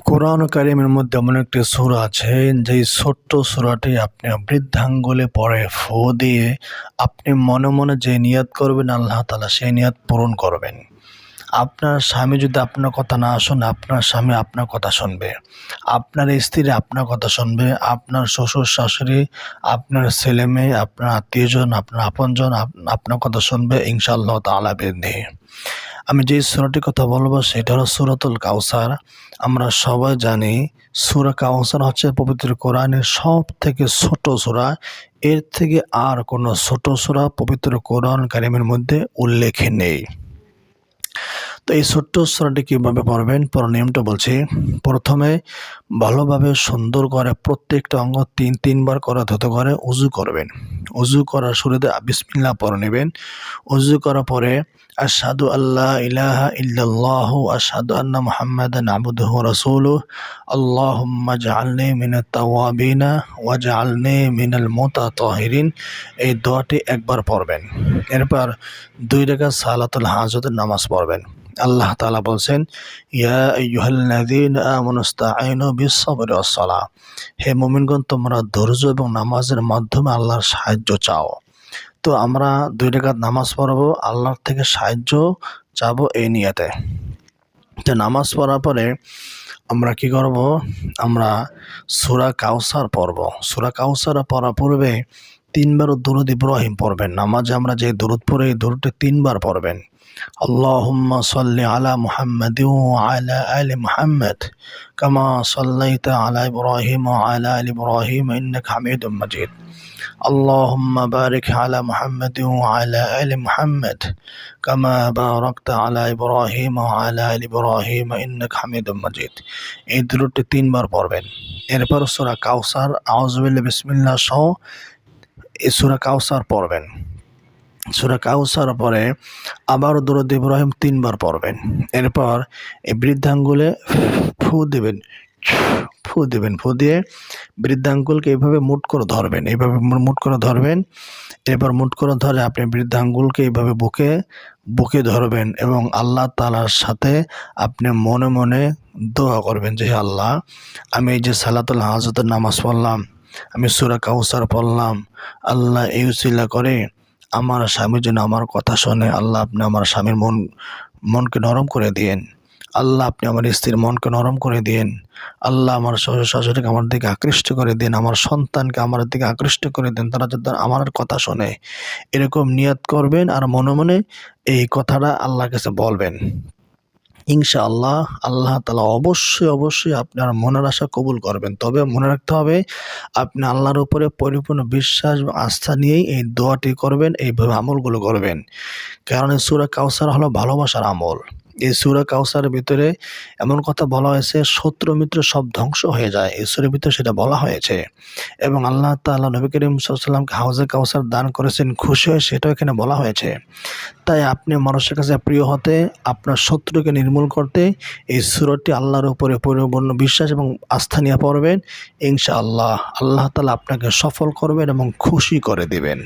কোরআন কারীমের মধ্যে এমন একটি সূরা আছে যেই ছোট্ট সূরাটি আপনি বৃদ্ধাঙ্গুলে পরে ফু দিয়ে আপনি মনে মনে যে নিয়ত করবেন আল্লাহ তাআলা সেই নিয়ত পূরণ করবেন। আপনার স্বামী যদি আপনার কথা না শোনে, আপনার স্বামী আপনার কথা শুনবে। আপনার স্ত্রী আপনার কথা শুনবে। আপনার শ্বশুর শাশুড়ি, আপনার ছেলেমেয়ে, আপনার আত্মীয়জন, আপনার আপনজন আপনার কথা শুনবে ইনশাআল্লাহ তাআলা বিইذনিহি। আমি যে সূরাটির কথা বলবো সেটা হলো সূরাতুল কাউসার। আমরা সবাই জানি সূরা কাউসার হচ্ছে পবিত্র কোরআনের সবথেকে ছোট সূরা। এর থেকে আর কোনো ছোট সূরা পবিত্র কোরআন কারীমের মধ্যে উল্লেখে নেই। তো এই ছোট্ট সূরাটি কীভাবে পড়বেন, পড়ার নিয়মটা বলছি। প্রথমে ভালোভাবে সুন্দর করে প্রত্যেকটা অঙ্গ তিনবার করে ধুতে করে উযু করবেন। উযু করার শুরুতে বিসমিল্লাহ পড়ে নেবেন। উযু করার পরে আশহাদু আল্লা ইলাহা ইল্লাল্লাহু আশহাদু আন্না মুহাম্মাদান আবদুহু ওয়া রাসূলুহু আল্লাহুম্মা জাআলনি মিনাত তাওয়াবিনা ওয়াজআলনি মিনাল মুতাতাহিরিন। এই দোয়াটি একবার পড়বেন। এরপর 2 রাকাত সালাতুল হাজতের নামাজ পড়বেন। আল্লাহ তাআলা বলছেন, ইয়া আইয়ুহাল্লাযীনা আমানু ইসতাঈনু বিস-সাবরি ওয়াস-সালাহ। হে মুমিনগণ, তোমরা ধৈর্য এবং নামাজের মাধ্যমে আল্লাহর সাহায্য চাও। তো আমরা 2 রাকাত নামাজ পড়বো, আল্লাহর থেকে সাহায্য চাবো এই নিয়তে। তো নামাজ পড়ার পরে আমরা কি করব? আমরা সূরা কাউসার পড়ব। সূরা কাউসার পড়ার পূর্বে 3 বার দুরূদ ইব্রাহিম পড়বেন। নামাজে আমরা যে দুরূদ পড়ি এই দুরূদটি 3 বার পড়বেন। আল্লাহুম্মা সাল্লি আলা মুহাম্মাদিন ওয়া আলা আলি মুহাম্মাদ কামা সাল্লাইতা আলা ইব্রাহিম ওয়া আলা আলি ইব্রাহিম ইন্নাকা হামিদুম মাজিদ। আল্লাহুম্মা বারিক আলা মুহাম্মাদিন ওয়া আলা আলি মুহাম্মাদ কামা বারাকতা আলা ইব্রাহিম ওয়া আলা আলি ইব্রাহিম ইন্নাকা হামিদুম মাজিদ। এই দুরূদটি 3 বার পড়বেন। এরপর সূরা কাউসার আউযু বিল্লাহি বিসমিল্লাহ সহ এই সূরা কাউসার পড়বেন। সূরা কাউসার পরে আবার দুরূদ ইব্রাহিম 3 বার পড়বেন। এরপর এই বৃদ্ধাঙ্গুলে ফু দিবেন। ফু দিয়ে বৃদ্ধাঙ্গুলকে এইভাবে মুঠ করে ধরবেন। এইভাবে মুঠ করে ধরবেন। এরপর মুঠ করে ধরে আপনি বৃদ্ধাঙ্গুলকে এইভাবে বুকে ধরবেন এবং আল্লাহ তাআলার সাথে আপনি মনে মনে দোয়া করবেন যে, হে আল্লাহ, আমি এই যে সালাতুল হাজতের নামাজ পড়লাম, আমি সূরা কাউসার পড়লাম, আল্লাহ এই উসিলা করে আমার স্বামী যেন আমার কথা শোনে। আল্লাহ, আপনি আমার স্বামীর মনকে নরম করে দিয়েন। আল্লাহ, আপনি আমার স্ত্রীর মনকে নরম করে দিয়েন। আল্লাহ, আমার শ্বশুর শাশুড়িকে আমার দিকে আকৃষ্ট করে দিন। আমার সন্তানকে আমার দিকে আকৃষ্ট করে দেন, তারা যাতে আমার কথা শোনে। এরকম নিয়ত করবেন আর মনে মনে এই কথাটা আল্লাহর কাছে বলবেন। ইনশাআল্লাহ আল্লাহ তাআলা অবশ্যই আপনার মনের আশা কবুল করবেন। তবে মনে রাখতে হবে, আপনি আল্লাহর উপরে পরিপূর্ণ বিশ্বাস বা আস্থা নিয়েই এই দোয়াটি করবেন, এইভাবে আমলগুলো করবেন। কারণ এই সূরা কাউসার হলো ভালোবাসার আমল। এই সূরা কাউসারের ভিতরে এমন কথা বলা হয়েছে, শত্রু মিত্র সব ধ্বংস হয়ে যায়। এই সূরার ভিতরে সেটা বলা হয়েছে এবং আল্লাহ তাআলা নবী করিম সাল্লাল্লাহু আলাইহি ওয়াসাল্লামকে হাউজে কাউসার দান করেছেন খুশি হয়ে, সেটাও এখানে বলা হয়েছে। তাই আপনি মানুষের কাছে প্রিয় হতে, আপনার শত্রুকে নির্মূল করতে এই সূরাটি আল্লাহর উপরে পরিপূর্ণ বিশ্বাস এবং আস্থা নিয়ে পড়বেন। ইনশাআল্লাহ আল্লাহ তাআলা আপনাকে সফল করবেন এবং খুশি করে দিবেন।